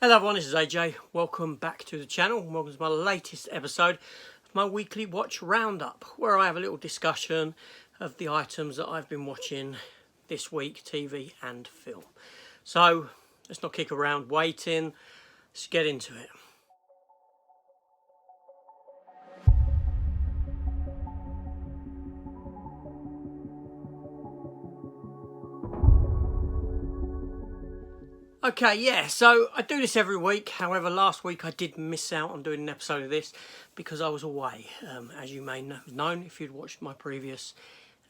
Hello everyone, this is AJ. Welcome back to the channel. Welcome to my latest episode of my weekly watch roundup, where I have a little discussion of the items that I've been watching this week, TV and film. So let's not kick around waiting, let's get into it. Okay, yeah, so I do this every week. However, last week I did miss out on doing an episode of this because I was away, as you may have known if you'd watched my previous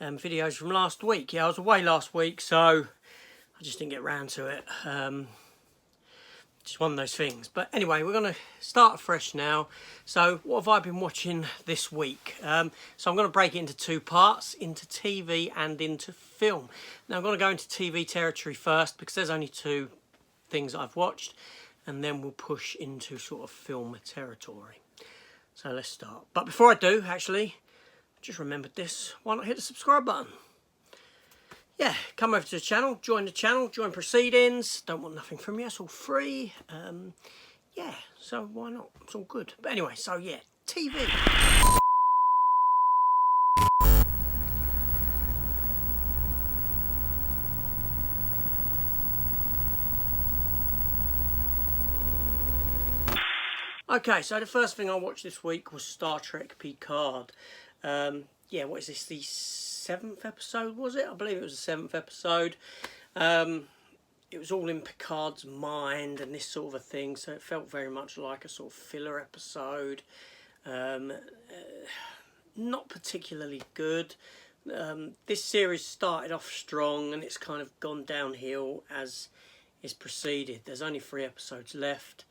videos from last week. Yeah, I was away last week, so I just didn't get round to it. Just one of those things. But anyway, we're going to start fresh now. So what have I been watching this week? So I'm going to break it into two parts, into TV and into film. Now I'm going to go into TV territory first because there's only two things I've watched, and then we'll push into sort of film territory. So let's start. But before I do, actually, just remembered this. Why not hit the subscribe button? Yeah, come over to the channel, join proceedings. Don't want nothing from you, it's all free. Yeah, so why not? It's all good. But anyway, so yeah, TV. Okay, so the first thing I watched this week was Star Trek Picard. Yeah, what is this, the 7th episode, was it? I believe it was the 7th episode. It was all in Picard's mind and this sort of a thing, so it felt very much like a sort of filler episode. Not particularly good. This series started off strong and it's kind of gone downhill as it's proceeded. There's only 3 episodes left.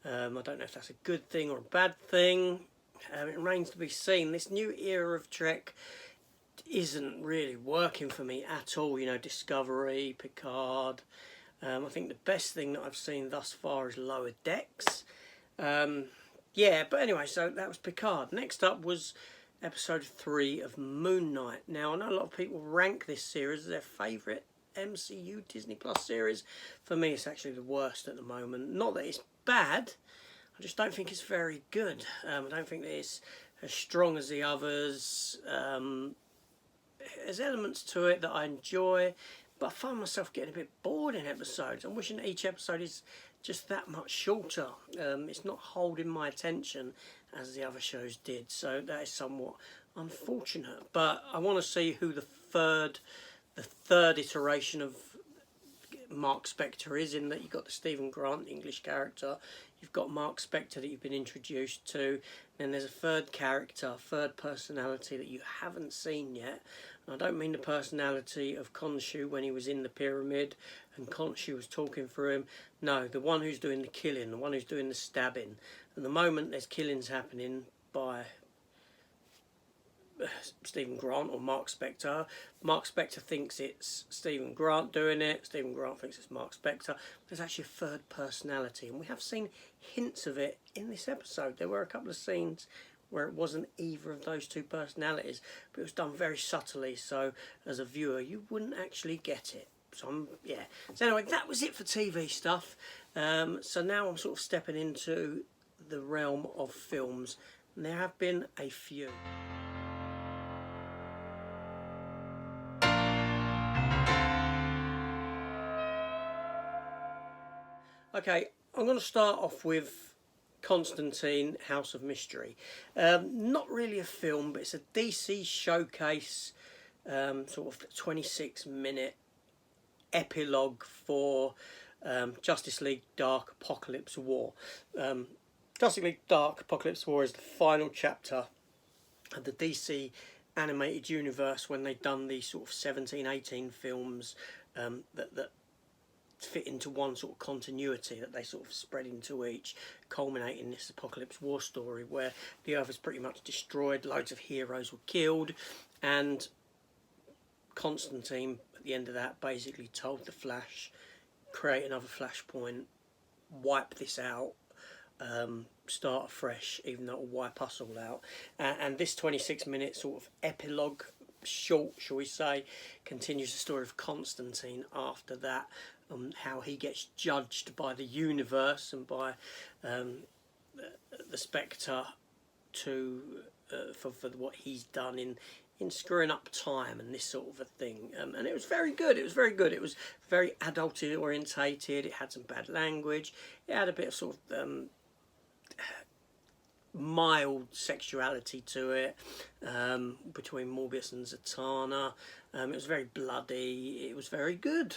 I don't know if that's a good thing or a bad thing. It remains to be seen. This new era of Trek isn't really working for me at all. You know, Discovery, Picard. I think the best thing that I've seen thus far is Lower Decks. Yeah, but anyway, so that was Picard. Next up was episode 3 of Moon Knight. Now, I know a lot of people rank this series as their favourite MCU Disney Plus series. For me, it's actually the worst at the moment. Not that it's bad, I just don't think it's very good. I don't think that it's as strong as the others. There's elements to it that I enjoy, but I find myself getting a bit bored in episodes. I'm wishing each episode is just that much shorter. It's not holding my attention as the other shows did, so that is somewhat unfortunate. But I want to see who the third iteration of Mark Spector is, in that you've got the Stephen Grant English character, you've got Mark Spector that you've been introduced to, then there's a third character, third personality that you haven't seen yet. And I don't mean the personality of Khonshu when he was in the pyramid and Khonshu was talking for him. No, the one who's doing the killing, the one who's doing the stabbing. And the moment there's killings happening by Stephen Grant or Mark Spector. Mark Spector thinks it's Stephen Grant doing it. Stephen Grant thinks it's Mark Spector. There's actually a third personality, and we have seen hints of it in this episode. There were a couple of scenes where it wasn't either of those two personalities, but it was done very subtly, so as a viewer you wouldn't actually get it. So yeah. So anyway, that was it for TV stuff. So now I'm sort of stepping into the realm of films, and there have been a few. Okay, I'm going to start off with Constantine, House of Mystery. Not really a film, but it's a DC showcase, sort of 26-minute epilogue for Justice League Dark Apocalypse War. Justice League Dark Apocalypse War is the final chapter of the DC animated universe, when they've done these sort of 17-18 films that fit into one sort of continuity, that they sort of spread into each, culminating in this Apocalypse War story where the Earth is pretty much destroyed, loads of heroes were killed, and Constantine at the end of that basically told the Flash, create another Flashpoint, wipe this out, start afresh, even though it'll wipe us all out. And this 26-minute sort of epilogue short, shall we say, continues the story of Constantine after that, how he gets judged by the universe and by the Spectre to for what he's done in screwing up time and this sort of a thing. And it was very good. It was very good. It was very adult orientated. It had some bad language. It had a bit of sort of mild sexuality to it, between Morbius and Zatanna. It was very bloody. It was very good.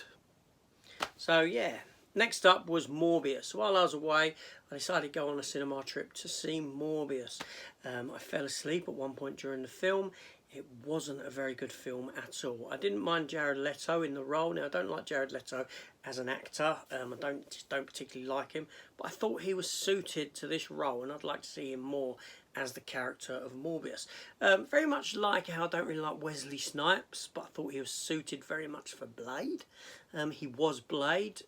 So yeah. Next up was Morbius. While I was away, I decided to go on a cinema trip to see Morbius. I fell asleep at one point during the film. It wasn't a very good film at all. I didn't mind Jared Leto in the role. Now, I don't like Jared Leto as an actor. I don't particularly like him. But I thought he was suited to this role, and I'd like to see him more as the character of Morbius. Very much like how I don't really like Wesley Snipes, but I thought he was suited very much for Blade. He was Blade.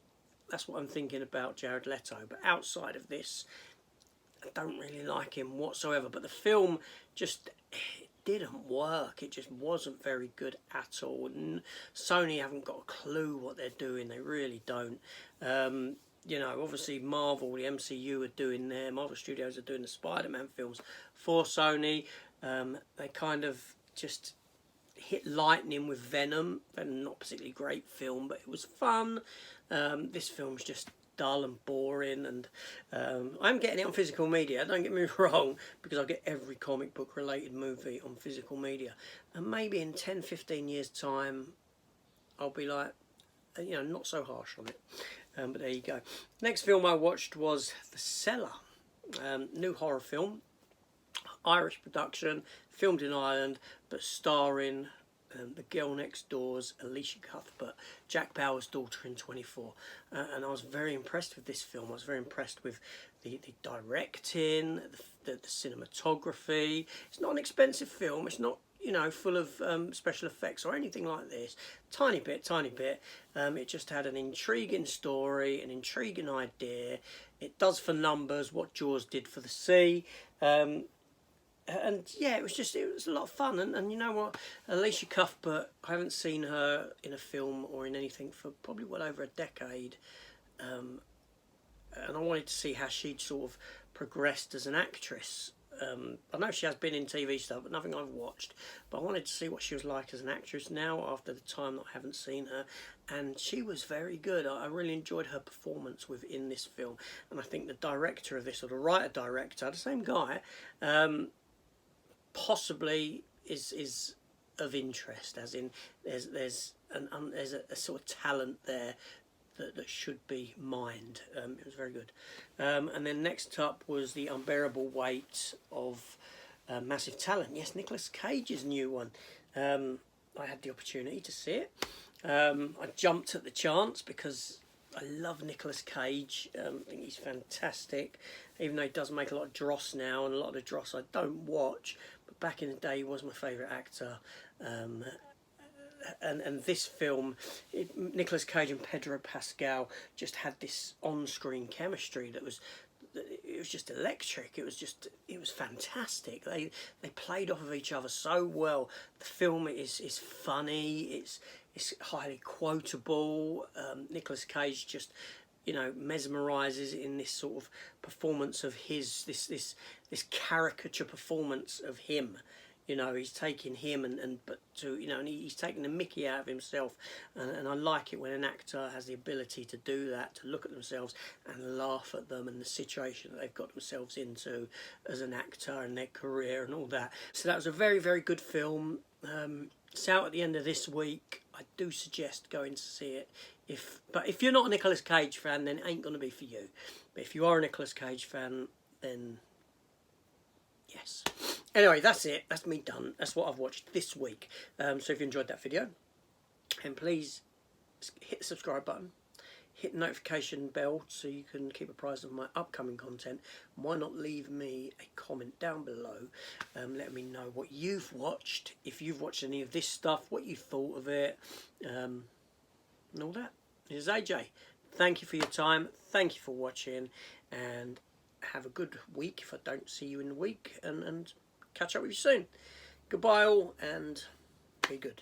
That's what I'm thinking about Jared Leto. But outside of this, I don't really like him whatsoever. But the film just didn't work. It just wasn't very good at all. And Sony haven't got a clue what they're doing. They really don't. You know, obviously Marvel, the MCU are doing Marvel Studios are doing the Spider-Man films for Sony. They kind of just hit lightning with Venom. Venom, not particularly great film, but it was fun. This film's just dull and boring, and I'm getting it on physical media, don't get me wrong, because I get every comic book related movie on physical media, and maybe in 10-15 years time I'll be like, you know, not so harsh on it. But there you go. Next film I watched was The Cellar, new horror film, Irish production, filmed in Ireland, but starring the girl next door's Alicia Cuthbert, Jack Bauer's daughter in 24. And I was very impressed with this film. I was very impressed with the directing, the cinematography. It's not an expensive film. It's not, you know, full of special effects or anything like this. Tiny bit. It just had an intriguing story, an intriguing idea. It does for numbers what Jaws did for the sea. And yeah, it was a lot of fun. And you know what, Alicia Cuthbert, I haven't seen her in a film or in anything for probably well over a decade. And I wanted to see how she'd sort of progressed as an actress. I know she has been in TV stuff, but nothing I've watched. But I wanted to see what she was like as an actress now, after the time that I haven't seen her. And she was very good. I really enjoyed her performance within this film. And I think the director of this, or the writer-director, the same guy, possibly is of interest, as in there's a sort of talent there that should be mined. It was very good. And then next up was The Unbearable Weight of Massive Talent. Yes, Nicolas Cage's new one. I had the opportunity to see it. I jumped at the chance because I love Nicolas Cage. I think he's fantastic, even though he does make a lot of dross now, and a lot of the dross I don't watch, but back in the day he was my favourite actor. And this film, Nicolas Cage and Pedro Pascal just had this on-screen chemistry that was just electric. It was fantastic. They played off of each other so well. The film is funny. It's highly quotable. Nicolas Cage just, you know, mesmerises in this sort of performance of his this caricature performance of him. You know, he's taking him and he's taking the mickey out of himself, and I like it when an actor has the ability to do that, to look at themselves and laugh at them and the situation that they've got themselves into as an actor and their career and all that. So that was a very, very good film. It's out at the end of this week. I do suggest going to see it. But if you're not a Nicolas Cage fan, then it ain't going to be for you. But if you are a Nicolas Cage fan, then yes. Anyway, that's it. That's me done. That's what I've watched this week. So if you enjoyed that video, and please hit the subscribe button, hit the notification bell so you can keep apprised of my upcoming content. Why not leave me a comment down below, let me know what you've watched, if you've watched any of this stuff, what you thought of it, and all that. This is AJ. Thank you for your time. Thank you for watching, and have a good week if I don't see you in the week, and catch up with you soon. Goodbye all, and Be good.